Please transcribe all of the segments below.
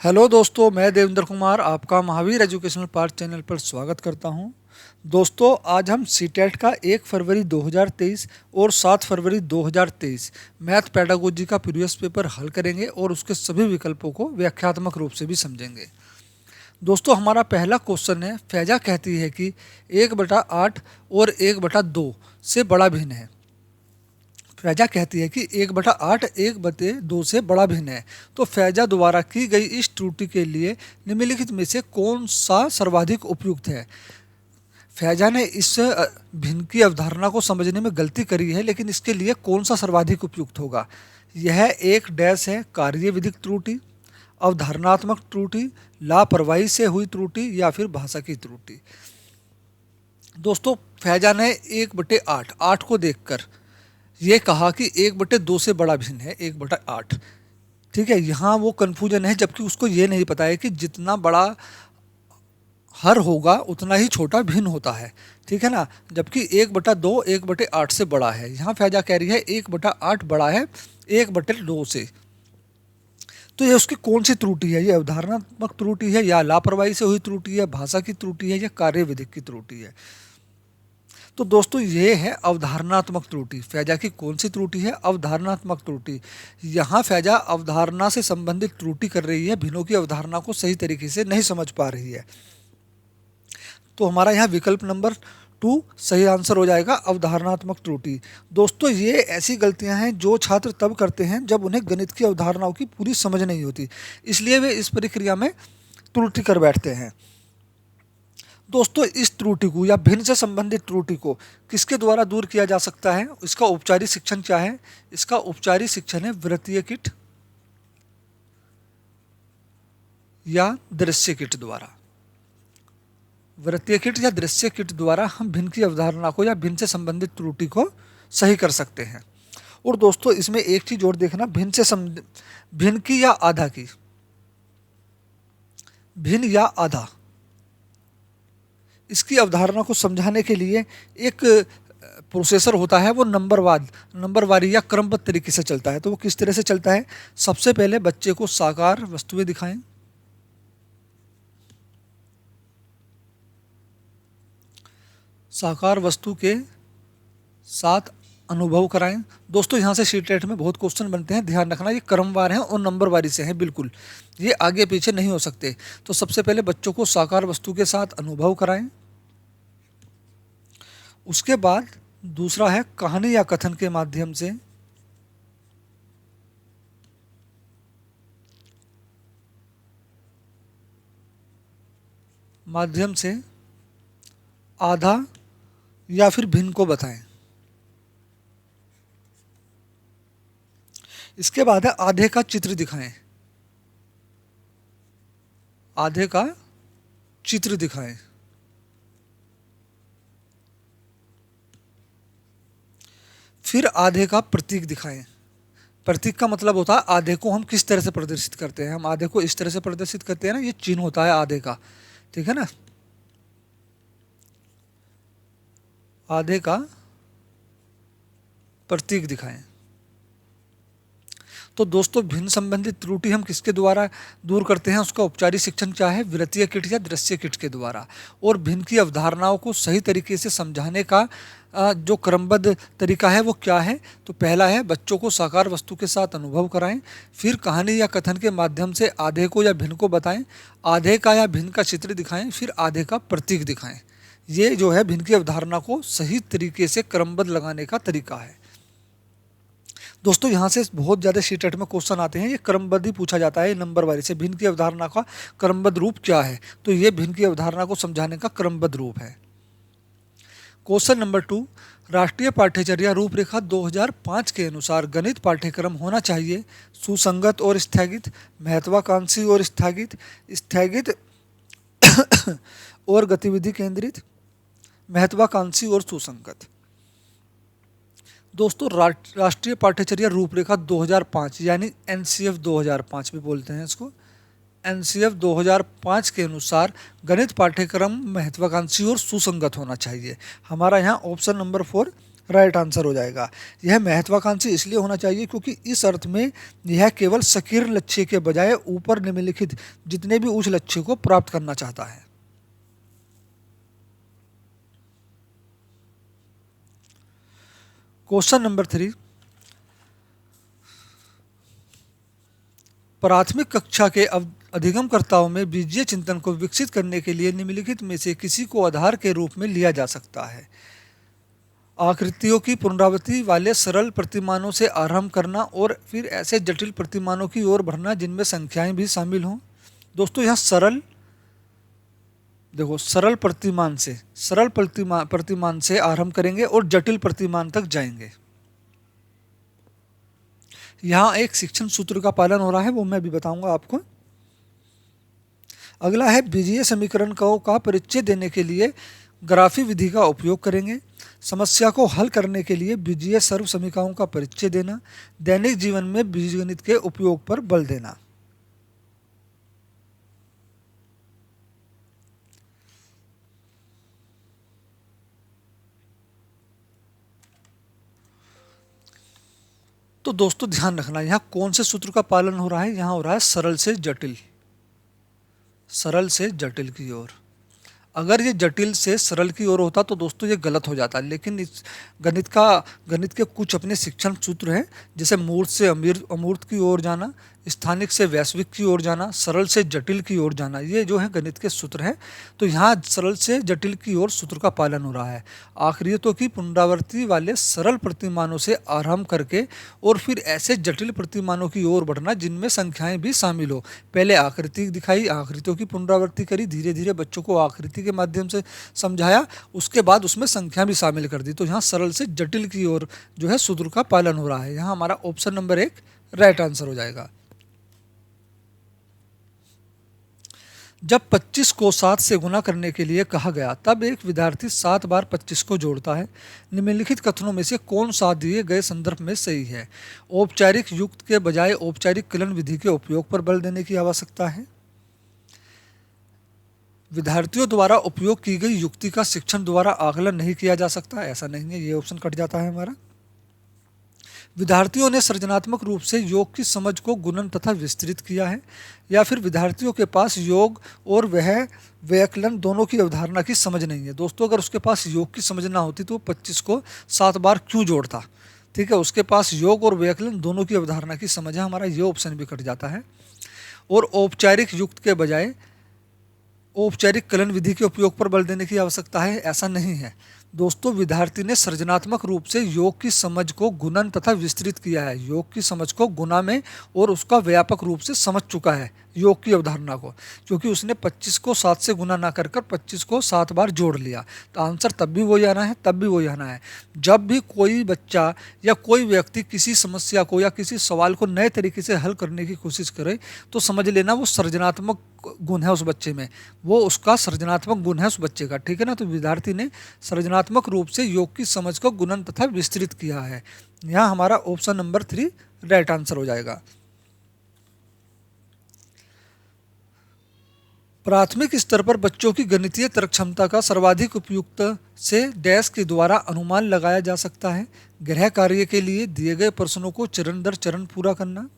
Hello दोस्तों, मैं देवेंद्र कुमार आपका महावीर एजुकेशनल पार्ट चैनल पर स्वागत करता हूं। दोस्तों, आज हम सीटेट का 1 फरवरी 2023 और 7 फरवरी 2023 मैथ पेडागोजी का प्रीवियस पेपर हल करेंगे और उसके सभी विकल्पों को व्याख्यात्मक रूप से भी समझेंगे। दोस्तों, हमारा पहला क्वेश्चन है, फैजा कहती है कि 1/8 और 1/2 से बड़ा भिन्न है। फैजा कहती है कि 1/8 1/2 से बड़ा भिन्न है। तो फैजा द्वारा की गई इस त्रुटि के लिए निम्नलिखित में से कौन सा सर्वाधिक उपयुक्त है। फैजा ने इस भिन्न की अवधारणा को समझने में गलती करी है, लेकिन इसके लिए कौन सा सर्वाधिक उपयुक्त होगा। यह एक डैश है, कार्य विधिक त्रुटि, अवधारणात्मक त्रुटि, लापरवाही से हुई त्रुटि या फिर भाषा की त्रुटि। दोस्तों, फैजा ने 1/8 8 को देखकर ये कहा कि 1/2 से बड़ा भिन्न है 1/8। ठीक है, यहाँ वो कन्फ्यूजन है, जबकि उसको ये नहीं पता है कि जितना बड़ा हर होगा उतना ही छोटा भिन्न होता है। ठीक है ना, जबकि 1/2 1/8 से बड़ा है। यहाँ फैजा कह रही है 1/8 बड़ा है 1/2 से। तो ये उसकी कौन सी त्रुटि है? ये अवधारणात्मक त्रुटि है, या लापरवाही से हुई त्रुटि है, भाषा की त्रुटि है, या कार्य विधिक की त्रुटि है? तो दोस्तों, ये है अवधारणात्मक त्रुटि। फैजा की कौन सी त्रुटि है? अवधारणात्मक त्रुटि। यहाँ फैजा अवधारणा से संबंधित त्रुटि कर रही है, भिन्नों की अवधारणा को सही तरीके से नहीं समझ पा रही है। तो हमारा यहाँ विकल्प नंबर 2 सही आंसर हो जाएगा, अवधारणात्मक त्रुटि। दोस्तों, ये ऐसी गलतियां हैं जो छात्र तब करते हैं जब उन्हें गणित की अवधारणाओं की पूरी समझ नहीं होती, इसलिए वे इस प्रक्रिया में त्रुटि कर बैठते हैं। दोस्तों, इस त्रुटि को या भिन्न से संबंधित त्रुटि को किसके द्वारा दूर किया जा सकता है? इसका औपचारिक शिक्षण क्या है? इसका औपचारिक शिक्षण है वृत्तीय किट या दृश्य किट द्वारा। वृत्तीय किट या दृश्य किट द्वारा हम भिन्न की अवधारणा को या भिन्न से संबंधित त्रुटि को सही कर सकते हैं। और दोस्तों, इसमें एक चीज और देखना, भिन्न की या आधा की, भिन्न या आधा, इसकी अवधारणा को समझाने के लिए एक प्रोसेसर होता है, वो नंबरवारी या क्रमबद्ध तरीके से चलता है। तो वो किस तरह से चलता है? सबसे पहले बच्चे को साकार वस्तुएं दिखाएं, साकार वस्तु के साथ अनुभव कराएं। दोस्तों, यहाँ से सीटेट में बहुत क्वेश्चन बनते हैं, ध्यान रखना, ये क्रमवार हैं और नंबरवारी से हैं, बिल्कुल ये आगे पीछे नहीं हो सकते। तो सबसे पहले बच्चों को साकार वस्तु के साथ अनुभव कराएं। उसके बाद दूसरा है कहानी या कथन के माध्यम से आधा या फिर भिन्न को बताएं। इसके बाद है आधे का चित्र दिखाएं, आधे का चित्र दिखाएं। फिर आधे का प्रतीक दिखाएं। प्रतीक का मतलब होता है आधे को हम किस तरह से प्रदर्शित करते हैं। हम आधे को इस तरह से प्रदर्शित करते हैं ना, ये चिन्ह होता है आधे का, ठीक है ना। आधे का प्रतीक दिखाएं। तो दोस्तों, भिन्न संबंधित त्रुटि हम किसके द्वारा दूर करते हैं? उसका औपचारिक शिक्षण क्या है? वृत्तीय किट या दृश्य किट के द्वारा। और भिन्न की अवधारणाओं को सही तरीके से समझाने का जो क्रमबद्ध तरीका है वो क्या है? तो पहला है बच्चों को साकार वस्तु के साथ अनुभव कराएं। फिर कहानी या कथन के माध्यम से आधे को या भिन्न को बताएं। आधे का या भिन्न का चित्र दिखाएं। फिर आधे का प्रतीक दिखाएं। ये जो है भिन्न की अवधारणा को सही तरीके से क्रमबद्ध लगाने का तरीका है। दोस्तों, यहाँ से बहुत ज़्यादा सीटेट में क्वेश्चन आते हैं, ये क्रमबद्ध ही पूछा जाता है नंबरवारी से। भिन्न की अवधारणा का क्रमबद्ध रूप क्या है? तो ये भिन्न की अवधारणा को समझाने का क्रमबद्ध रूप है। क्वेश्चन नंबर 2, राष्ट्रीय पाठ्यचर्या रूपरेखा 2005 के अनुसार गणित पाठ्यक्रम होना चाहिए सुसंगत और स्थगित, महत्वाकांक्षी और स्थगित, स्थगित और गतिविधि केंद्रित, महत्वाकांक्षी और सुसंगत। दोस्तों, राष्ट्रीय पाठ्यचर्या रूपरेखा 2005 यानी एनसीएफ 2005 भी बोलते हैं इसको, एनसीएफ 2005 के अनुसार गणित पाठ्यक्रम महत्वाकांक्षी और सुसंगत होना चाहिए। हमारा यहाँ ऑप्शन नंबर 4 राइट आंसर हो जाएगा। यह महत्वाकांक्षी इसलिए होना चाहिए क्योंकि इस अर्थ में यह केवल संकीर्ण लक्ष्य के बजाय ऊपर निम्नलिखित जितने भी उच्च लक्ष्य को प्राप्त करना चाहता है। क्वेश्चन नंबर 3, प्राथमिक कक्षा के अधिगमकर्ताओं में बीजीय चिंतन को विकसित करने के लिए निम्नलिखित में से किसी को आधार के रूप में लिया जा सकता है। आकृतियों की पुनरावृत्ति वाले सरल प्रतिमानों से आरंभ करना और फिर ऐसे जटिल प्रतिमानों की ओर बढ़ना जिनमें संख्याएं भी शामिल हों। दोस्तों यहाँ सरल प्रतिमान से आरंभ करेंगे और जटिल प्रतिमान तक जाएंगे। यहाँ एक शिक्षण सूत्र का पालन हो रहा है, वो मैं भी बताऊंगा आपको। अगला है बीजीय समीकरण का परिचय देने के लिए ग्राफी विधि का उपयोग करेंगे। समस्या को हल करने के लिए बीजीय सर्व समीकरणों का परिचय देना। दैनिक जीवन में बीजगणित के उपयोग पर बल देना। तो दोस्तों ध्यान रखना, यहाँ कौन से सूत्र का पालन हो रहा है? यहाँ हो रहा है सरल से जटिल की ओर। अगर ये जटिल से सरल की ओर होता तो दोस्तों ये गलत हो जाता, लेकिन इस गणित के कुछ अपने शिक्षण सूत्र हैं, जैसे मूर्त से अमूर्त की ओर जाना, स्थानिक से वैश्विक की ओर जाना, सरल से जटिल की ओर जाना, ये जो है गणित के सूत्र हैं। तो यहाँ सरल से जटिल की ओर सूत्र का पालन हो रहा है। आखिरियतों की पुनरावृत्ति वाले सरल प्रतिमानों से आरंभ करके और फिर ऐसे जटिल प्रतिमानों की ओर बढ़ना जिनमें संख्याएं भी शामिल हो। पहले आकृति दिखाई, आकृतियों की पुनरावृत्ति करी, धीरे धीरे बच्चों को आकृति के माध्यम से समझाया, उसके बाद उसमें संख्या भी शामिल कर दी। तो यहाँ सरल से जटिल की ओर जो है सूत्र का पालन हो रहा है। यहाँ हमारा ऑप्शन नंबर 1 राइट आंसर हो जाएगा। जब 25 को 7 से गुना करने के लिए कहा गया तब एक विद्यार्थी 7 बार 25 को जोड़ता है। निम्नलिखित कथनों में से कौन सा दिए गए संदर्भ में सही है? औपचारिक युक्त के बजाय औपचारिक कलन विधि के उपयोग पर बल देने की आवश्यकता है। विद्यार्थियों द्वारा उपयोग की गई युक्ति का शिक्षण द्वारा आकलन नहीं किया जा सकता, ऐसा नहीं है, ये ऑप्शन कट जाता है हमारा। विद्यार्थियों ने सृजनात्मक रूप से योग की समझ को गुणन तथा विस्तृत किया है, या फिर विद्यार्थियों के पास योग और वह व्याकलन दोनों की अवधारणा की समझ नहीं है। दोस्तों अगर उसके पास योग की समझ ना होती तो 25 को 7 बार क्यों जोड़ता? ठीक है, उसके पास योग और व्याकलन दोनों की अवधारणा की समझ है, हमारा ये ऑप्शन भी कट जाता है। और औपचारिक युक्त के बजाय औपचारिक कलन विधि के उपयोग पर बल देने की आवश्यकता है, ऐसा नहीं है। दोस्तों विद्यार्थी ने सृजनात्मक रूप से योग की समझ को गुणन तथा विस्तृत किया है। योग की समझ को गुना में और उसका व्यापक रूप से समझ चुका है योग की अवधारणा को, क्योंकि उसने 25 को 7 से गुना ना कर 25 को 7 बार जोड़ लिया। तो आंसर तब भी वही आना है, तब भी वही आना है। जब भी कोई बच्चा या कोई व्यक्ति किसी समस्या को या किसी सवाल को नए तरीके से हल करने की कोशिश करे तो समझ लेना वो सृजनात्मक गुण है उस बच्चे में, वो उसका सृजनात्मक गुण है उस बच्चे का। ठीक है ना, तो विद्यार्थी ने सृजनात्मक रूप से योग की समझ को गुणन तथा विस्तृत किया है। यहाँ हमारा ऑप्शन नंबर 3 राइट आंसर हो जाएगा। प्राथमिक स्तर पर बच्चों की गणितीय तर्क क्षमता का सर्वाधिक उपयुक्त से डैश के द्वारा अनुमान लगाया जा सकता है। गृह कार्य के लिए दिए गए प्रश्नों को चरण दर चरण पूरा करना,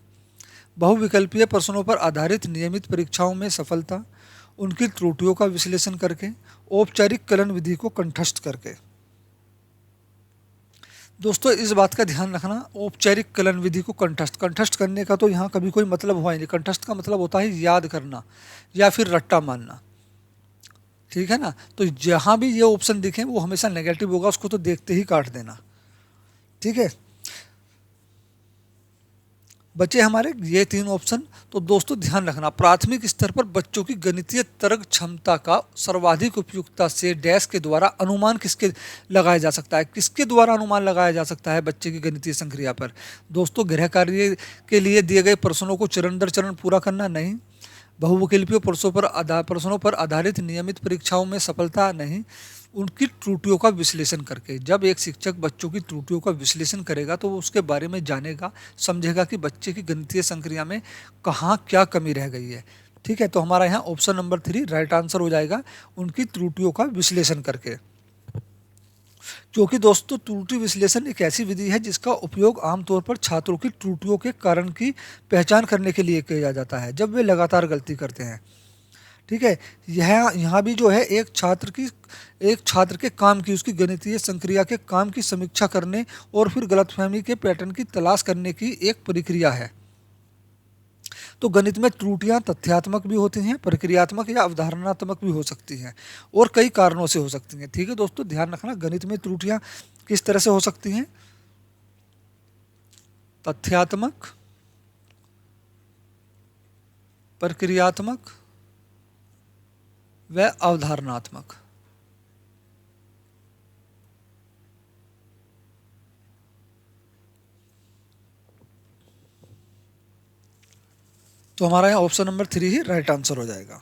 बहुविकल्पीय प्रश्नों पर आधारित नियमित परीक्षाओं में सफलता, उनकी त्रुटियों का विश्लेषण करके, औपचारिक कलन विधि को कंठस्थ करके। दोस्तों इस बात का ध्यान रखना, औपचारिक कलन विधि को कंठस्थ करने का तो यहाँ कभी कोई मतलब हुआ ही नहीं। कंठस्थ का मतलब होता है याद करना या फिर रट्टा मारना। ठीक है ना, तो जहाँ भी ये ऑप्शन दिखे वो हमेशा नेगेटिव होगा, उसको तो देखते ही काट देना। ठीक है, बचे हमारे ये 3 ऑप्शन। तो दोस्तों ध्यान रखना, प्राथमिक स्तर पर बच्चों की गणितीय तर्क क्षमता का सर्वाधिक उपयुक्तता से डैश के द्वारा अनुमान किसके लगाया जा सकता है? किसके द्वारा अनुमान लगाया जा सकता है बच्चे की गणितीय संक्रिया पर? दोस्तों गृह कार्य के लिए दिए गए प्रश्नों को चरण दर चरण पूरा करना नहीं, बहुविकल्पीय प्रश्नों पर आधारित नियमित परीक्षाओं में सफलता नहीं, उनकी त्रुटियों का विश्लेषण करके। जब एक शिक्षक बच्चों की त्रुटियों का विश्लेषण करेगा तो वो उसके बारे में जानेगा, समझेगा कि बच्चे की गणितीय संक्रिया में कहाँ क्या कमी रह गई है। ठीक है, तो हमारा यहाँ ऑप्शन नंबर 3 राइट आंसर हो जाएगा, उनकी त्रुटियों का विश्लेषण करके। क्योंकि दोस्तों त्रुटि विश्लेषण एक ऐसी विधि है जिसका उपयोग आमतौर पर छात्रों की त्रुटियों के कारण की पहचान करने के लिए किया जाता है जब वे लगातार गलती करते हैं। ठीक है। यह यहाँ भी जो है एक छात्र के काम की, उसकी गणितीय संक्रिया के काम की समीक्षा करने और फिर गलतफहमी के पैटर्न की तलाश करने की एक प्रक्रिया है। तो गणित में त्रुटियां तथ्यात्मक भी होती हैं, प्रक्रियात्मक या अवधारणात्मक भी हो सकती हैं और कई कारणों से हो सकती हैं। ठीक है दोस्तों, ध्यान रखना गणित में त्रुटियां किस तरह से हो सकती हैं, तथ्यात्मक, प्रक्रियात्मक व अवधारणात्मक। तो हमारा यहाँ ऑप्शन नंबर 3 ही राइट आंसर हो जाएगा।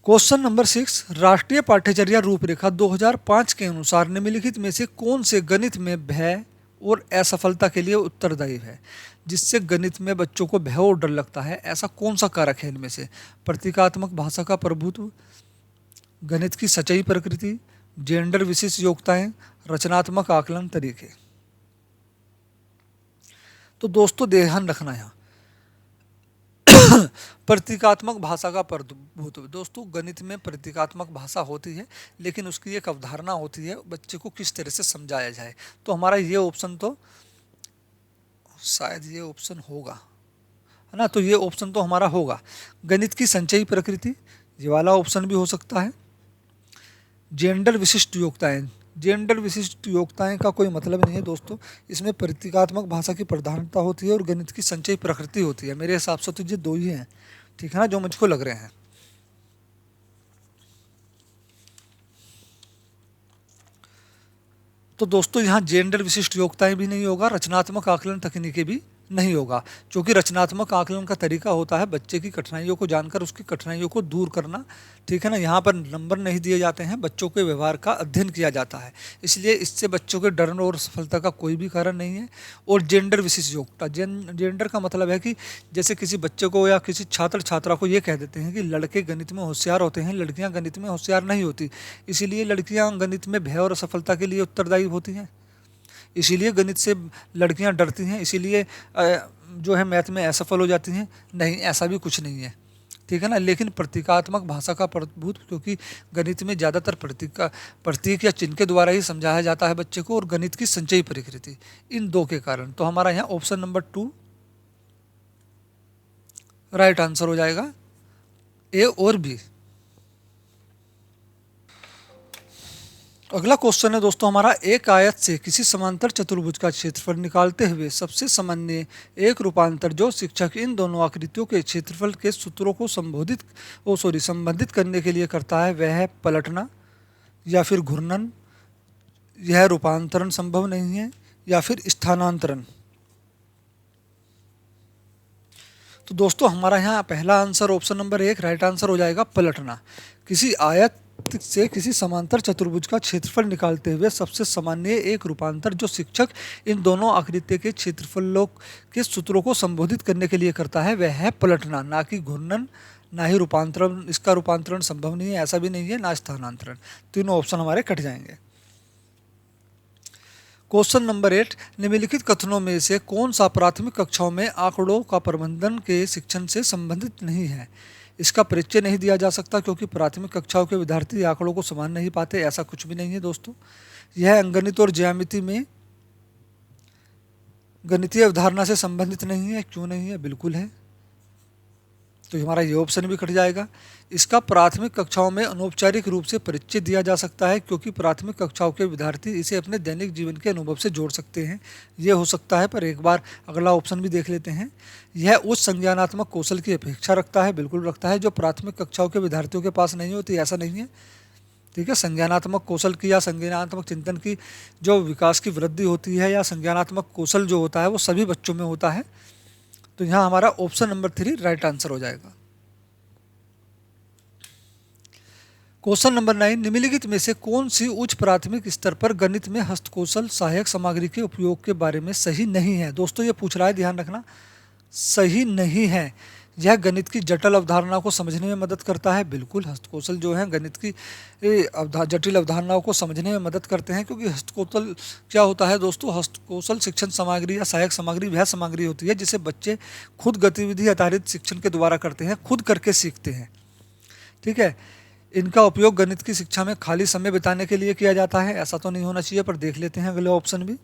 क्वेश्चन नंबर 6, राष्ट्रीय पाठ्यचर्या रूपरेखा 2005 के अनुसार निम्नलिखित में से कौन से गणित में भय और असफलता के लिए उत्तरदायी है। जिससे गणित में बच्चों को भय और डर लगता है, ऐसा कौन सा कारक है इनमें से। प्रतीकात्मक भाषा का प्रभुत्व, गणित की सच्चाई प्रकृति, जेंडर विशिष्ट योग्यताएं, रचनात्मक आकलन तरीके। तो दोस्तों ध्यान रखना यहाँ प्रतीकात्मक भाषा का प्रभुत्व। दोस्तों गणित में प्रतीकात्मक भाषा होती है, लेकिन उसकी एक अवधारणा होती है बच्चे को किस तरह से समझाया जाए। तो हमारा ये ऑप्शन तो शायद ये ऑप्शन होगा, है ना। तो ये ऑप्शन तो हमारा होगा। गणित की संचयी प्रकृति, ये वाला ऑप्शन भी हो सकता है। जेंडर विशिष्ट योग्यताएं, जेंडर विशिष्ट योग्यताएं का कोई मतलब नहीं है दोस्तों, इसमें प्रतीकात्मक भाषा की प्रधानता होती है और गणित की संचयी प्रकृति होती है। मेरे हिसाब से तो ये दो ही हैं, ठीक है ना, जो मुझको लग रहे हैं। तो दोस्तों यहाँ जेंडर विशिष्ट योग्यताएं भी नहीं होगा, रचनात्मक आकलन तकनीकें भी नहीं होगा, क्योंकि रचनात्मक आकलन का तरीका होता है बच्चे की कठिनाइयों को जानकर उसकी कठिनाइयों को दूर करना। ठीक है ना, यहाँ पर नंबर नहीं दिए जाते हैं, बच्चों के व्यवहार का अध्ययन किया जाता है, इसलिए इससे बच्चों के डर और सफलता का कोई भी कारण नहीं है। और जेंडर विशिष्ट योग्यता, जेंडर का मतलब है कि जैसे किसी बच्चे को या किसी छात्र छात्रा को ये कह देते हैं कि लड़के गणित में होशियार होते हैं, लड़कियाँ गणित में होशियार नहीं होती, इसीलिए लड़कियाँ गणित में भय और असफलता के लिए उत्तरदायी होती हैं, इसीलिए गणित से लड़कियां डरती हैं, इसीलिए जो है मैथ में असफल हो जाती हैं। नहीं, ऐसा भी कुछ नहीं है, ठीक है ना। लेकिन प्रतीकात्मक भाषा का प्रभुत्व, क्योंकि गणित में ज़्यादातर प्रतीक या चिन्ह के द्वारा ही समझाया जाता है बच्चे को, और गणित की संचयी प्रकृति, इन दो के कारण। तो हमारा यहाँ ऑप्शन नंबर 2 राइट आंसर हो जाएगा, ए और बी। अगला क्वेश्चन है दोस्तों हमारा, एक आयत से किसी समांतर चतुर्भुज का क्षेत्रफल निकालते हुए सबसे सामान्य एक रूपांतर जो शिक्षक इन दोनों आकृतियों के क्षेत्रफल के सूत्रों को संबंधित करने के लिए करता है, वह है पलटना या फिर घूर्णन, यह रूपांतरण संभव नहीं है, या फिर स्थानांतरण। तो दोस्तों हमारा यहाँ पहला answer option number 1 right answer हो जाएगा, पलटना। किसी आयत से किसी समांतर चतुर्भुज का क्षेत्रफल निकालते हुए सबसे सामान्य एक रूपांतर जो शिक्षक इन दोनों आकृति के क्षेत्रफलों के सूत्रों को संबोधित करने के लिए करता है, वह है पलटना, ना कि घूर्णन, ना ही रूपांतरण। इसका रूपांतरण संभव नहीं है, ऐसा भी नहीं है, ना स्थानांतरण। तीनों ऑप्शन हमारे कट जाएंगे। क्वेश्चन नंबर 8, निम्नलिखित कथनों में से कौन सा प्राथमिक कक्षाओं में आंकड़ों का प्रबंधन के शिक्षण से संबंधित नहीं है। इसका परिचय नहीं दिया जा सकता, क्योंकि प्राथमिक कक्षाओं के विद्यार्थी आंकड़ों को समझ नहीं पाते, ऐसा कुछ भी नहीं है दोस्तों। यह अंकगणित और ज्यामिति में गणितीय अवधारणा से संबंधित नहीं है। क्यों नहीं है, बिल्कुल है, तो हमारा ये ऑप्शन भी कट जाएगा। इसका प्राथमिक कक्षाओं में अनौपचारिक रूप से परिचय दिया जा सकता है, क्योंकि प्राथमिक कक्षाओं के विद्यार्थी इसे अपने दैनिक जीवन के अनुभव से जोड़ सकते हैं, ये हो सकता है। पर एक बार अगला ऑप्शन भी देख लेते हैं। यह उच्च संज्ञानात्मक कौशल की अपेक्षा रखता है, बिल्कुल रखता है, जो प्राथमिक कक्षाओं के विद्यार्थियों के पास नहीं होती, ऐसा नहीं है। ठीक है, संज्ञानात्मक कौशल की या संज्ञानात्मक चिंतन की जो विकास की वृद्धि होती है, या संज्ञानात्मक कौशल जो होता है वो सभी बच्चों में होता है। तो यहाँ हमारा ऑप्शन नंबर 3 राइट आंसर हो जाएगा। क्वेश्चन नंबर 9, निम्नलिखित में से कौन सी उच्च प्राथमिक स्तर पर गणित में हस्तकौशल सहायक सामग्री के उपयोग के बारे में सही नहीं है। दोस्तों ये पूछ रहा है, ध्यान रखना, सही नहीं है। यह गणित की जटिल अवधारणा को समझने में मदद करता है। बिल्कुल, हस्तकौशल जो है गणित की जटिल अवधारणाओं को समझने में मदद करते हैं, क्योंकि हस्तकौशल क्या होता है दोस्तों, हस्तकौशल शिक्षण सामग्री या सहायक सामग्री वह सामग्री होती है जिसे बच्चे खुद गतिविधि आधारित शिक्षण के द्वारा करते हैं, खुद करके सीखते हैं। ठीक है, इनका उपयोग गणित की शिक्षा में खाली समय बिताने के लिए किया जाता है, ऐसा तो नहीं होना चाहिए, पर देख लेते हैं अगले ऑप्शन भी।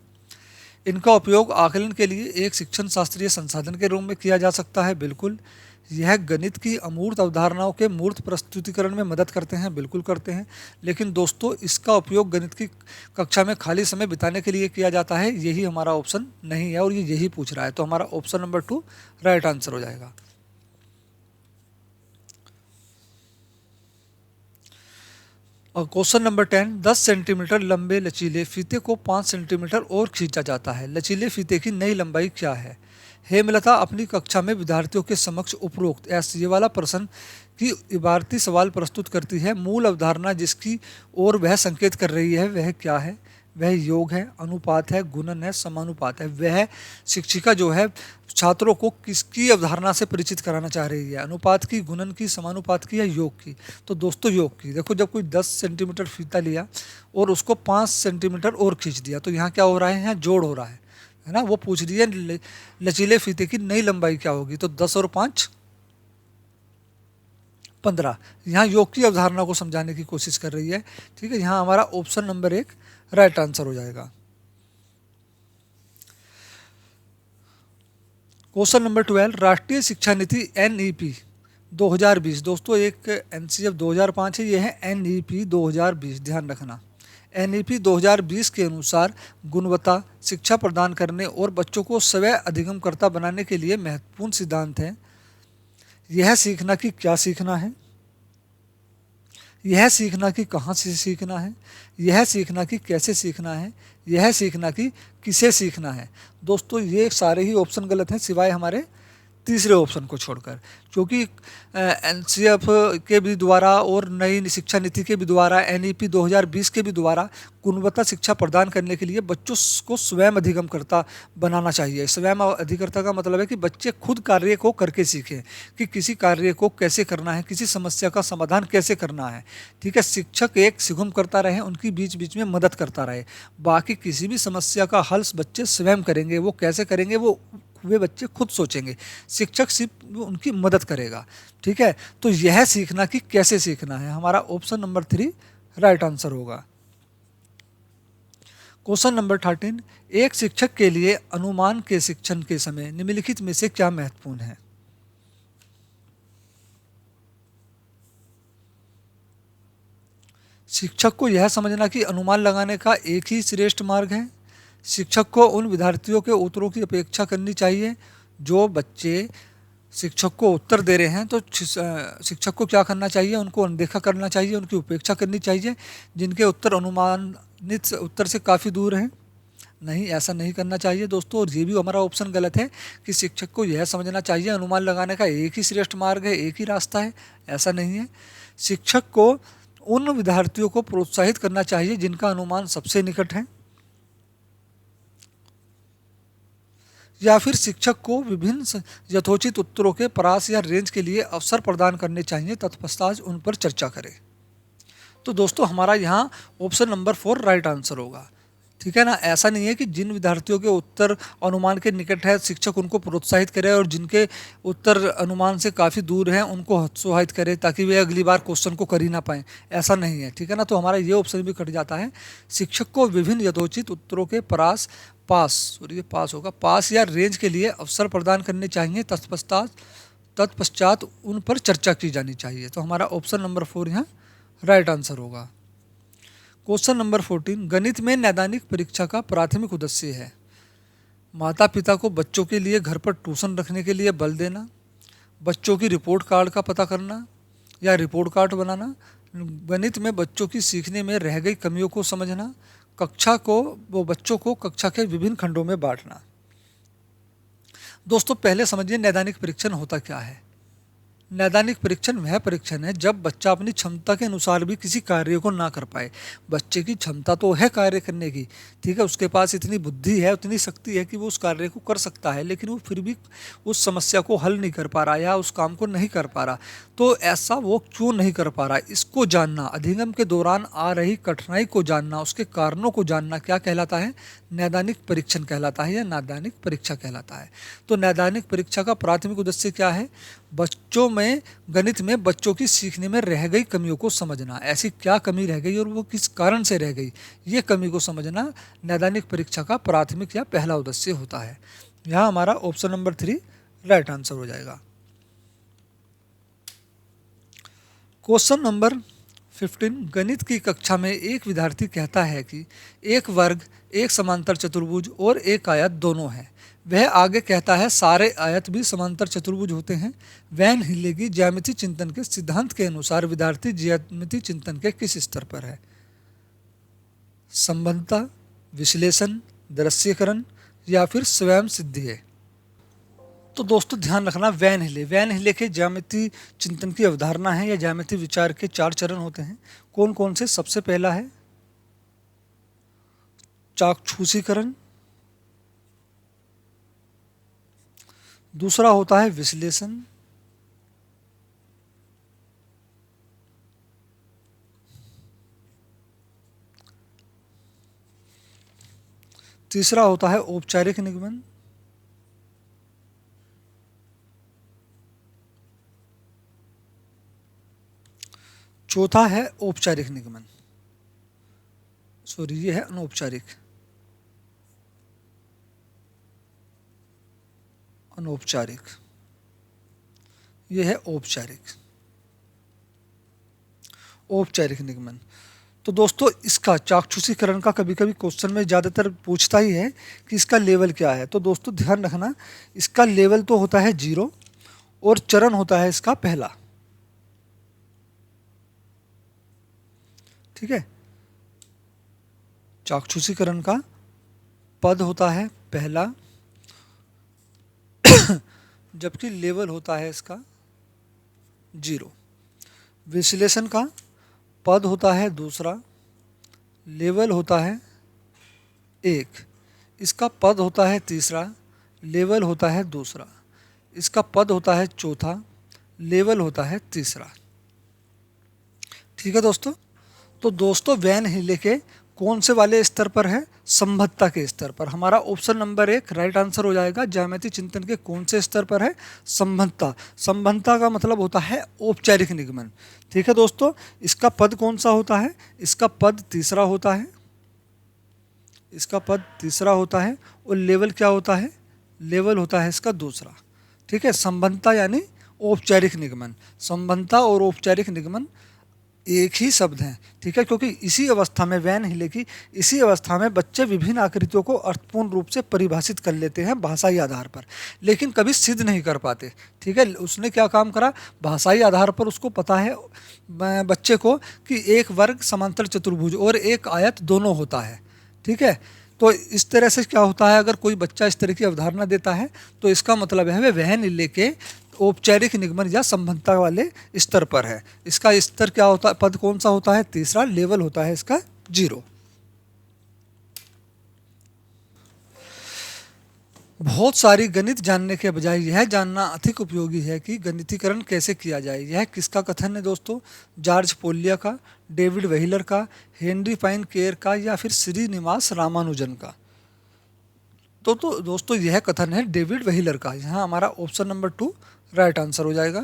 इनका उपयोग आकलन के लिए एक शिक्षण शास्त्रीय संसाधन के रूप में किया जा सकता है। बिल्कुल, यह गणित की अमूर्त अवधारणाओं के मूर्त प्रस्तुतिकरण में मदद करते हैं। बिल्कुल करते हैं, लेकिन दोस्तों इसका उपयोग गणित की कक्षा में खाली समय बिताने के लिए किया जाता है, यही हमारा ऑप्शन नहीं है और ये यही पूछ रहा है, तो हमारा ऑप्शन नंबर 2 राइट आंसर हो जाएगा। और क्वेश्चन नंबर 10, 10 सेंटीमीटर लंबे लचीले फीते को 5 सेंटीमीटर और खींचा जाता है। लचीले फीते की नई लंबाई क्या है? हेमलता अपनी कक्षा में विद्यार्थियों के समक्ष उपरोक्त ये वाला प्रश्न की इबारती सवाल प्रस्तुत करती है। मूल अवधारणा जिसकी ओर वह संकेत कर रही है वह क्या है? वह योग है, अनुपात है, गुणन है, समानुपात है। वह शिक्षिका जो है छात्रों को किसकी अवधारणा से परिचित कराना चाह रही है? अनुपात की, गुणन की, समानुपात की या योग की? तो दोस्तों योग की। देखो, जब कोई 10 सेंटीमीटर फीता लिया और उसको 5 सेंटीमीटर और खींच दिया, तो यहाँ क्या हो रहा है? यहाँ जोड़ हो रहा है ना। वो पूछ रही है लचीले फीते की नई लंबाई क्या होगी, तो 10 और 5 15। यहाँ योग की अवधारणा को समझाने की कोशिश कर रही है। ठीक है, यहाँ हमारा ऑप्शन नंबर 1 राइट आंसर हो जाएगा। क्वेश्चन नंबर 12, राष्ट्रीय शिक्षा नीति NEP 2020। दोस्तों एक NCF 2005 है, यह है NEP 2020, ध्यान रखना। NEP 2020 के अनुसार गुणवत्ता शिक्षा प्रदान करने और बच्चों को स्वयं अधिगमकर्ता बनाने के लिए महत्वपूर्ण सिद्धांत हैं। यह सीखना कि क्या सीखना है, यह सीखना कि कहाँ से सीखना है, यह सीखना कि कैसे सीखना है, यह सीखना कि किसे सीखना है। दोस्तों ये सारे ही ऑप्शन गलत हैं, सिवाय हमारे तीसरे ऑप्शन को छोड़कर, क्योंकि NCF के भी द्वारा और नई शिक्षा नीति के भी द्वारा, NEP 2020 के भी द्वारा गुणवत्ता शिक्षा प्रदान करने के लिए बच्चों को स्वयं अधिगमकर्ता बनाना चाहिए। स्वयं अधिकर्ता का मतलब है कि बच्चे खुद कार्य को करके सीखें कि किसी कार्य को कैसे करना है, किसी समस्या का समाधान कैसे करना है। ठीक है, शिक्षक एक सुगम करता रहे, उनकी बीच बीच में मदद करता रहे। बाकी किसी भी समस्या का हल बच्चे स्वयं करेंगे, वो कैसे करेंगे वे बच्चे खुद सोचेंगे, शिक्षक सिर्फ उनकी मदद करेगा। ठीक है, तो यह सीखना कि कैसे सीखना है, हमारा ऑप्शन नंबर 3 राइट आंसर होगा। क्वेश्चन नंबर 13, एक शिक्षक के लिए अनुमान के शिक्षण के समय निम्नलिखित में से क्या महत्वपूर्ण है? शिक्षक को यह समझना कि अनुमान लगाने का एक ही श्रेष्ठ मार्ग है। शिक्षक को उन विद्यार्थियों के उत्तरों की अपेक्षा करनी चाहिए जो बच्चे शिक्षक को उत्तर दे रहे हैं, तो शिक्षक को क्या करना चाहिए? उनको अनदेखा करना चाहिए, उनकी उपेक्षा करनी चाहिए जिनके उत्तर अनुमानित उत्तर से काफ़ी दूर हैं। नहीं, ऐसा नहीं करना चाहिए दोस्तों, और ये भी हमारा ऑप्शन गलत है कि शिक्षक को यह समझना चाहिए अनुमान लगाने का एक ही श्रेष्ठ मार्ग है, एक ही रास्ता है, ऐसा नहीं है। शिक्षक को उन विद्यार्थियों को प्रोत्साहित करना चाहिए जिनका अनुमान सबसे निकट है, या फिर शिक्षक को विभिन्न यथोचित उत्तरों के परास या रेंज के लिए अवसर प्रदान करने चाहिए, तत्पश्चात उन पर चर्चा करें। तो दोस्तों हमारा यहाँ ऑप्शन नंबर 4 राइट आंसर होगा। ठीक है ना, ऐसा नहीं है कि जिन विद्यार्थियों के उत्तर अनुमान के निकट है शिक्षक उनको प्रोत्साहित करे और जिनके उत्तर अनुमान से काफ़ी दूर हैं उनको हतोत्साहित करे ताकि वे अगली बार क्वेश्चन को कर ही ना पाएँ, ऐसा नहीं है। ठीक है ना, तो हमारा ये ऑप्शन भी कट जाता है। शिक्षक को विभिन्न यथोचित उत्तरों के पास या रेंज के लिए अवसर प्रदान करने चाहिए, तत्पश्चात उन पर चर्चा की जानी चाहिए। तो हमारा ऑप्शन नंबर 4 यहाँ राइट आंसर होगा। क्वेश्चन नंबर 14, गणित में नैदानिक परीक्षा का प्राथमिक उद्देश्य है माता पिता को बच्चों के लिए घर पर ट्यूशन रखने के लिए बल देना, बच्चों की रिपोर्ट कार्ड का पता करना या रिपोर्ट कार्ड बनाना, गणित में बच्चों की सीखने में रह गई कमियों को समझना, बच्चों को कक्षा के विभिन्न खंडों में बांटना। दोस्तों पहले समझिए नैदानिक परीक्षण होता क्या है। नैदानिक परीक्षण वह परीक्षण है जब बच्चा अपनी क्षमता के अनुसार भी किसी कार्य को ना कर पाए। बच्चे की क्षमता तो है कार्य करने की, ठीक है, उसके पास इतनी बुद्धि है, उतनी शक्ति है कि वो उस कार्य को कर सकता है, लेकिन वो फिर भी उस समस्या को हल नहीं कर पा रहा या उस काम को नहीं कर पा रहा। तो ऐसा वो क्यों नहीं कर पा रहा, इसको जानना, अधिगम के दौरान आ रही कठिनाई को जानना, उसके कारणों को जानना क्या कहलाता है? नैदानिक परीक्षण कहलाता है या नैदानिक परीक्षा कहलाता है। तो नैदानिक परीक्षा का प्राथमिक उद्देश्य क्या है? बच्चों में, गणित में बच्चों की सीखने में रह गई कमियों को समझना। ऐसी क्या कमी रह गई और वो किस कारण से रह गई, ये कमी को समझना नैदानिक परीक्षा का प्राथमिक या पहला उद्देश्य होता है। यहाँ हमारा ऑप्शन नंबर 3 राइट आंसर हो जाएगा। क्वेश्चन नंबर 15, गणित की कक्षा में एक विद्यार्थी कहता है कि एक वर्ग, एक समांतर चतुर्भुज और एक आयत दोनों है। वह आगे कहता है सारे आयत भी समांतर चतुर्भुज होते हैं। वैन हिले की ज्यामिति चिंतन के सिद्धांत के अनुसार विद्यार्थी ज्यामिति चिंतन के किस स्तर पर है? संबंधता, विश्लेषण, दृश्यकरण या फिर स्वयं सिद्धि है। तो दोस्तों ध्यान रखना, वैन हिले के ज्यामिति चिंतन की अवधारणा है या ज्यामिति विचार के 4 चरण होते हैं। कौन कौन से? सबसे पहला है चाक्षुषीकरण, दूसरा होता है विश्लेषण, तीसरा होता है औपचारिक निगमन, चौथा है औपचारिक निगमन, सॉरी ये है अनौपचारिक, ये है औपचारिक निगमन। तो दोस्तों इसका चाक्षुषीकरण का कभी कभी क्वेश्चन में ज़्यादातर पूछता ही है कि इसका लेवल क्या है। तो दोस्तों ध्यान रखना, इसका लेवल तो होता है 0 और चरण होता है इसका पहला, ठीक है। चाक्षुषीकरण का पद होता है पहला जबकि लेवल होता है इसका 0। विश्लेषण का पद होता है दूसरा, लेवल होता है 1। इसका पद होता है तीसरा, लेवल होता है दूसरा। इसका पद होता है चौथा, लेवल होता है तीसरा, ठीक है दोस्तों। तो दोस्तों वैन हिले के कौन से वाले स्तर पर है? संबद्धता के स्तर पर। हमारा ऑप्शन नंबर 1 राइट आंसर हो जाएगा। ज्यामिति चिंतन के कौन से स्तर पर है? संबद्धता। संबद्धता का मतलब होता है औपचारिक निगमन, ठीक है दोस्तों। इसका पद कौन सा होता है? इसका पद तीसरा होता है, और लेवल क्या होता है? लेवल होता है इसका दूसरा, ठीक है। संबद्धता यानी औपचारिक निगमन। संबद्धता और औपचारिक निगमन एक ही शब्द हैं, ठीक है, क्योंकि इसी अवस्था में वैन हिले की इसी अवस्था में बच्चे विभिन्न आकृतियों को अर्थपूर्ण रूप से परिभाषित कर लेते हैं भाषाई आधार पर, लेकिन कभी सिद्ध नहीं कर पाते, ठीक है। उसने क्या काम करा? भाषाई आधार पर उसको पता है बच्चे को कि एक वर्ग, समांतर चतुर्भुज और एक आयत दोनों होता है, ठीक है। तो इस तरह से क्या होता है, अगर कोई बच्चा इस तरह की अवधारणा देता है तो इसका मतलब है वह वैन हिले के औपचारिक निगमन या संबद्धता वाले स्तर पर है। इसका स्तर क्या होता है? पद कौन सा होता है? तीसरा। लेवल होता है इसका 0। बहुत सारी गणित जानने के बजाय यह जानना अधिक उपयोगी है कि गणितीकरण कैसे किया जाए। यह किसका कथन है दोस्तों? जॉर्ज पोलिया का, डेविड व्हीलर का, हेनरी फाइन केयर का या फिर श्रीनिवास रामानुजन का? तो दोस्तों यह कथन है डेविड व्हीलर का। यहाँ हमारा ऑप्शन नंबर 2 राइट आंसर हो जाएगा।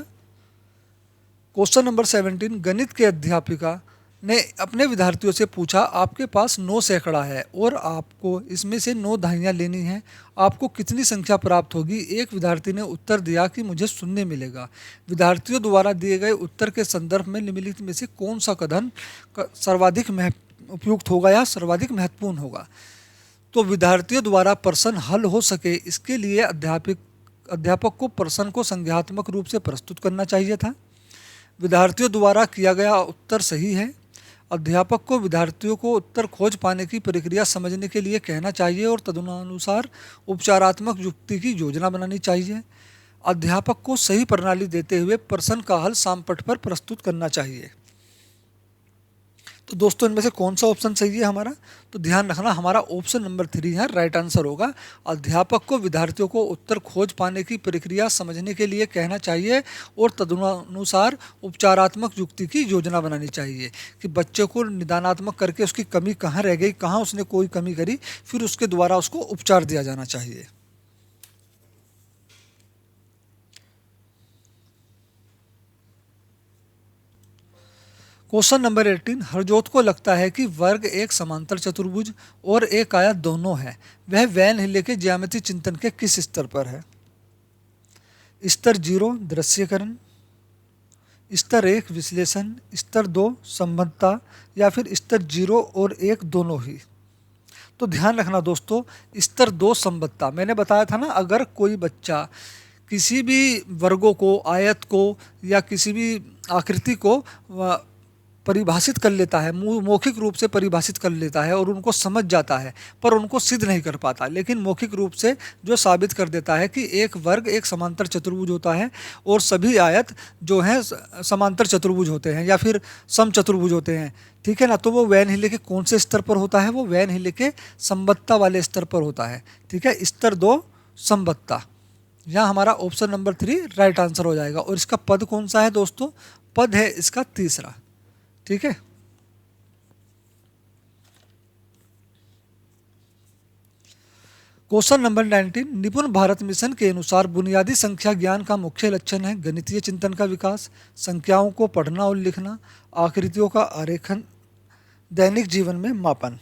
क्वेश्चन नंबर 17, गणित के अध्यापिका ने अपने विद्यार्थियों से पूछा, आपके पास 9 सैकड़ा है और आपको इसमें से 9 दहाइयाँ लेनी हैं, आपको कितनी संख्या प्राप्त होगी? एक विद्यार्थी ने उत्तर दिया कि मुझे 0 मिलेगा। विद्यार्थियों द्वारा दिए गए उत्तर के संदर्भ में निम्नलिखित में से कौन सा कथन सर्वाधिक उपयुक्त होगा या सर्वाधिक महत्वपूर्ण होगा? तो विद्यार्थियों द्वारा प्रश्न हल हो सके इसके लिए अध्यापक को प्रश्न को संज्ञात्मक रूप से प्रस्तुत करना चाहिए था। विद्यार्थियों द्वारा किया गया उत्तर सही है। अध्यापक को विद्यार्थियों को उत्तर खोज पाने की प्रक्रिया समझने के लिए कहना चाहिए और तदनुसार उपचारात्मक युक्ति की योजना बनानी चाहिए। अध्यापक को सही प्रणाली देते हुए प्रश्न का हल सामपट पर प्रस्तुत करना चाहिए। तो दोस्तों इनमें से कौन सा ऑप्शन सही है हमारा? तो ध्यान रखना, हमारा ऑप्शन नंबर 3 है राइट आंसर होगा। अध्यापक को विद्यार्थियों को उत्तर खोज पाने की प्रक्रिया समझने के लिए कहना चाहिए और तदनुसार उपचारात्मक युक्ति की योजना बनानी चाहिए कि बच्चे को निदानात्मक करके उसकी कमी कहाँ रह गई, कहाँ उसने कोई कमी करी, फिर उसके द्वारा उसको उपचार दिया जाना चाहिए। क्वेश्चन नंबर 18, हरजोत को लगता है कि वर्ग एक समांतर चतुर्भुज और एक आयत दोनों है। वह वैन हिले के ज्यामितीय चिंतन के किस स्तर पर है? स्तर 0 दृश्यकरण, स्तर 1 विश्लेषण, स्तर 2 संबद्धता, या फिर स्तर 0 और 1 दोनों ही। तो ध्यान रखना दोस्तों, स्तर 2 संबद्धता। मैंने बताया था ना, अगर कोई बच्चा किसी भी वर्गों को, आयत को या किसी भी आकृति को परिभाषित कर लेता है, मौखिक रूप से परिभाषित कर लेता है और उनको समझ जाता है, पर उनको सिद्ध नहीं कर पाता, लेकिन मौखिक रूप से जो साबित कर देता है कि एक वर्ग एक समांतर चतुर्भुज होता है और सभी आयत जो हैं समांतर चतुर्भुज होते हैं या फिर समचतुर्भुज होते हैं, ठीक है ना। तो वो वैन हिले के कौन से स्तर पर होता है? वो वैन हिले के संबद्धता वाले स्तर पर होता है, ठीक है। स्तर 2 संबद्धता। यहाँ हमारा ऑप्शन नंबर 3 राइट आंसर हो जाएगा। और इसका पद कौन सा है दोस्तों? पद है इसका तीसरा, ठीक है। क्वेश्चन नंबर 19, निपुण भारत मिशन के अनुसार बुनियादी संख्या ज्ञान का मुख्य लक्षण है गणितीय चिंतन का विकास, संख्याओं को पढ़ना और लिखना, आकृतियों का आरेखन, दैनिक जीवन में मापन।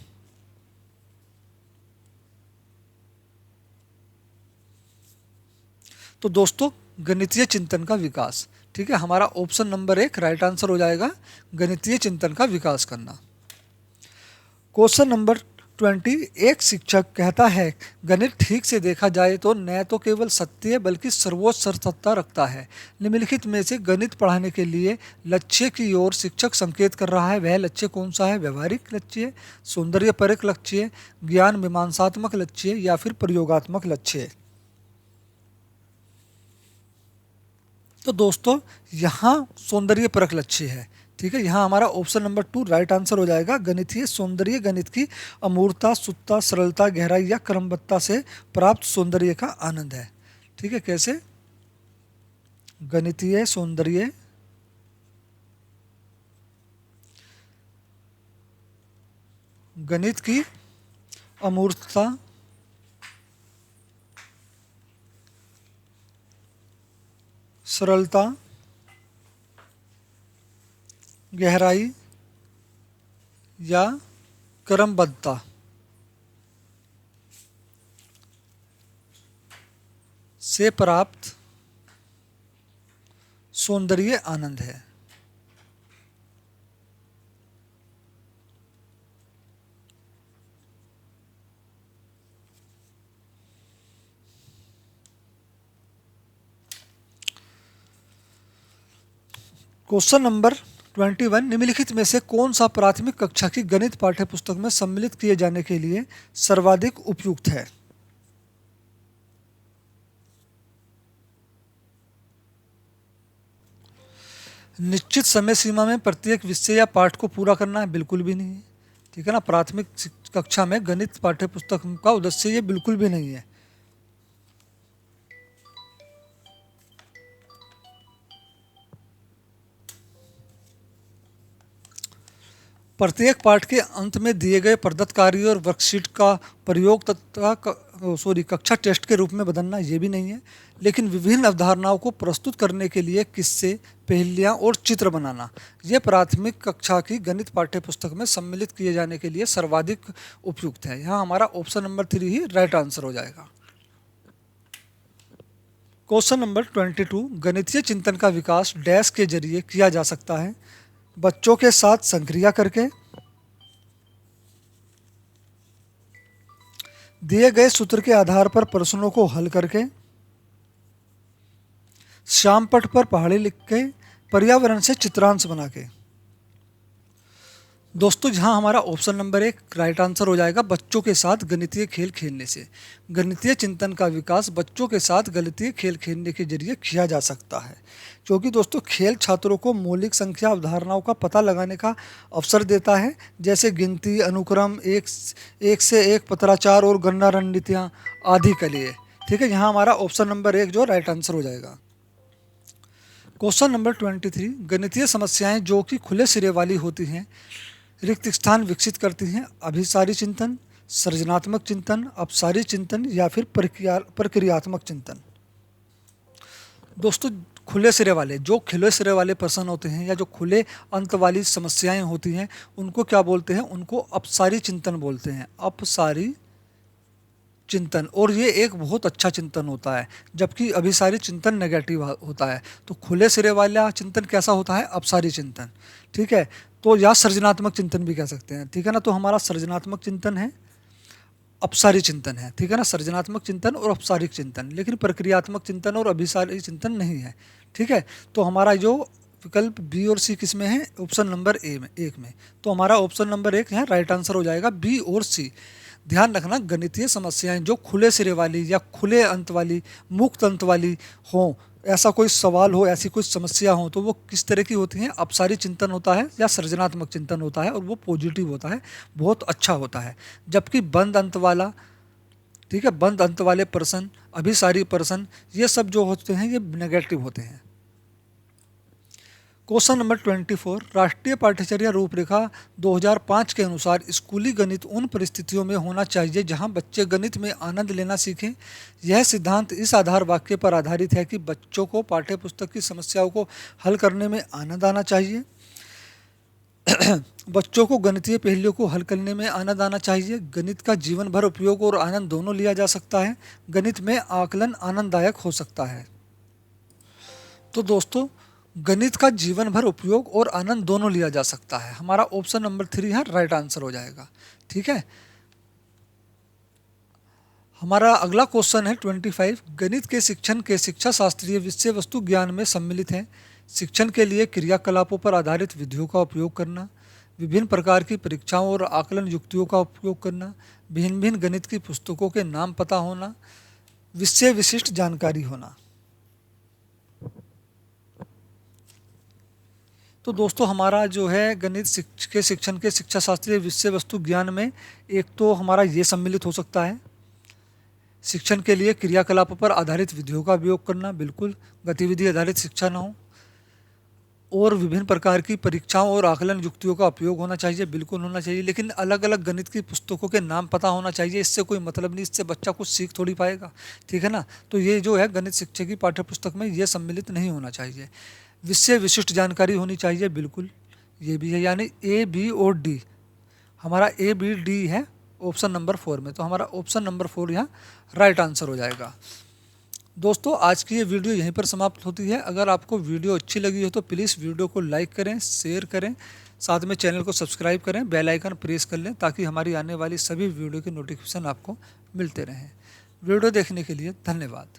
तो दोस्तों गणितीय चिंतन का विकास, ठीक है। हमारा ऑप्शन नंबर 1 राइट आंसर हो जाएगा, गणितीय चिंतन का विकास करना। क्वेश्चन नंबर 20, एक शिक्षक कहता है गणित ठीक से देखा जाए तो न तो केवल सत्य बल्कि सर्वोच्च सार्थकता रखता है। निम्नलिखित में से गणित पढ़ाने के लिए लक्ष्य की ओर शिक्षक संकेत कर रहा है, वह लक्ष्य कौन सा है? व्यवहारिक लक्ष्य, सौंदर्यपरक लक्ष्य, ज्ञान मीमांसात्मक लक्ष्य, या फिर प्रयोगात्मक लक्ष्य। तो दोस्तों यहाँ सौंदर्य परक लक्ष्य है, ठीक है। यहाँ हमारा ऑप्शन नंबर 2 राइट आंसर हो जाएगा। गणितीय सौंदर्य गणित की अमूर्तता, शुद्धता, सरलता, गहराई या क्रमबद्धता से प्राप्त सौंदर्य का आनंद है, ठीक है। कैसे? गणितीय सौंदर्य गणित की अमूर्तता, सरलता, गहराई या क्रमबद्धता से प्राप्त सौंदर्य आनंद है। क्वेश्चन नंबर 21, निम्नलिखित में से कौन सा प्राथमिक कक्षा की गणित पाठ्यपुस्तक में सम्मिलित किए जाने के लिए सर्वाधिक उपयुक्त है? निश्चित समय सीमा में प्रत्येक विषय या पाठ को पूरा करना है, बिल्कुल भी नहीं है, ठीक है ना। प्राथमिक कक्षा में गणित पाठ्यपुस्तक का उद्देश्य ये बिल्कुल भी नहीं है। प्रत्येक पाठ के अंत में दिए गए प्रदत्त कार्य और वर्कशीट का प्रयोग तथा कक्षा टेस्ट के रूप में बदलना, ये भी नहीं है। लेकिन विभिन्न अवधारणाओं को प्रस्तुत करने के लिए किस्से, पहेलियाँ और चित्र बनाना, ये प्राथमिक कक्षा की गणित पाठ्यपुस्तक में सम्मिलित किए जाने के लिए सर्वाधिक उपयुक्त है। यहाँ हमारा ऑप्शन नंबर 3 ही राइट आंसर हो जाएगा। क्वेश्चन नंबर 22, गणितीय चिंतन का विकास डैश के जरिए किया जा सकता है? बच्चों के साथ संक्रिया करके, दिए गए सूत्र के आधार पर प्रश्नों को हल करके, श्यामपट्ट पर पहाड़ी लिख के, पर्यावरण से चित्रांश बना के। दोस्तों जहां हमारा ऑप्शन नंबर 1 राइट आंसर हो जाएगा, बच्चों के साथ गणितीय खेल खेलने से। गणितीय चिंतन का विकास बच्चों के साथ गणितीय खेल खेलने के जरिए किया जा सकता है, क्योंकि दोस्तों खेल छात्रों को मौलिक संख्या अवधारणाओं का पता लगाने का अवसर देता है, जैसे गिनती, अनुक्रम, एक से एक पत्राचार और गणना रणनीतियाँ आदि के लिए। ठीक है, यहाँ हमारा ऑप्शन नंबर 1 जो राइट आंसर हो जाएगा। क्वेश्चन नंबर 23, गणितीय समस्याएं जो कि खुले सिरे वाली होती हैं रिक्त स्थान विकसित करती हैं, अभिसारी चिंतन, सृजनात्मक चिंतन, अपसारी चिंतन या फिर प्रक्रियात्मक चिंतन। दोस्तों खुले सिरे वाले प्रश्न होते हैं या जो खुले अंत वाली समस्याएं होती हैं उनको क्या बोलते हैं? उनको अपसारी चिंतन बोलते हैं, अपसारी चिंतन। और ये एक बहुत अच्छा चिंतन होता है, जबकि अभिसारी चिंतन नेगेटिव होता है। तो खुले सिरे वाला चिंतन कैसा होता है? अपसारी चिंतन। ठीक है, तो या सृजनात्मक चिंतन भी कह सकते हैं। ठीक है ना, तो हमारा सृजनात्मक चिंतन है, अपसारी चिंतन है। ठीक है ना, सृजनात्मक चिंतन और अपसारिक चिंतन, लेकिन प्रक्रियात्मक चिंतन और अभिसारी चिंतन नहीं है। ठीक है, तो हमारा जो विकल्प बी और सी किस में है? ऑप्शन नंबर एक में। तो हमारा ऑप्शन नंबर 1 है राइट आंसर हो जाएगा, बी और सी। ध्यान रखना, गणितीय समस्याएं जो खुले सिरे वाली या खुले अंत वाली, मुक्त अंत वाली हों, ऐसा कोई सवाल हो, ऐसी कोई समस्या हो, तो वो किस तरह की होती हैं? अपसारी चिंतन होता है या सृजनात्मक चिंतन होता है, और वो पॉजिटिव होता है, बहुत अच्छा होता है। जबकि बंद अंत वाला, ठीक है, बंद अंत वाले प्रश्न, अभिसारी प्रश्न, ये सब जो होते हैं ये नेगेटिव होते हैं। क्वेश्चन नंबर 24, राष्ट्रीय पाठ्यचर्या रूपरेखा 2005 के अनुसार स्कूली गणित उन परिस्थितियों में होना चाहिए जहां बच्चे गणित में आनंद लेना सीखें। यह सिद्धांत इस आधार वाक्य पर आधारित है कि बच्चों को पाठ्यपुस्तक की समस्याओं को हल करने में आनंद आना चाहिए। बच्चों को गणितीय पहेलियों को हल करने में आनंद आना चाहिए। गणित का जीवन भर उपयोग और आनंद दोनों लिया जा सकता है। गणित में आकलन आनंददायक हो सकता है। तो दोस्तों गणित का जीवन भर उपयोग और आनंद दोनों लिया जा सकता है। हमारा ऑप्शन नंबर 3 है राइट आंसर हो जाएगा। ठीक है, हमारा अगला क्वेश्चन है 25, गणित के शिक्षण के शिक्षा शास्त्रीय विषय वस्तु ज्ञान में सम्मिलित हैं। शिक्षण के लिए क्रियाकलापों पर आधारित विधियों का उपयोग करना, विभिन्न प्रकार की परीक्षाओं और आकलन युक्तियों का उपयोग करना, भिन्न भिन्न गणित की पुस्तकों के नाम पता होना, विषय विशिष्ट जानकारी होना। तो दोस्तों हमारा जो है गणित के शिक्षण के शिक्षा शास्त्रीय विषय वस्तु ज्ञान में एक तो हमारा ये सम्मिलित हो सकता है, शिक्षण के लिए क्रियाकलापों पर आधारित विधियों का उपयोग करना, बिल्कुल गतिविधि आधारित शिक्षा ना हो, और विभिन्न प्रकार की परीक्षाओं और आकलन युक्तियों का उपयोग होना चाहिए, बिल्कुल होना चाहिए। लेकिन अलग अलग गणित की पुस्तकों के नाम पता होना चाहिए, इससे कोई मतलब नहीं, इससे बच्चा कुछ सीख थोड़ी पाएगा। ठीक है ना, तो ये जो है गणित शिक्षा की पाठ्यपुस्तक में ये सम्मिलित नहीं होना चाहिए। विषय विशिष्ट जानकारी होनी चाहिए, बिल्कुल ये भी है, यानी ए बी और डी, हमारा ए बी डी है ऑप्शन नंबर 4 में। तो हमारा ऑप्शन नंबर 4 यहाँ राइट आंसर हो जाएगा। दोस्तों आज की ये वीडियो यहीं पर समाप्त होती है। अगर आपको वीडियो अच्छी लगी हो तो प्लीज़ वीडियो को लाइक करें, शेयर करें, साथ में चैनल को सब्सक्राइब करें, बेल आइकन प्रेस कर लें ताकि हमारी आने वाली सभी वीडियो के नोटिफिकेशन आपको मिलते रहें। वीडियो देखने के लिए धन्यवाद।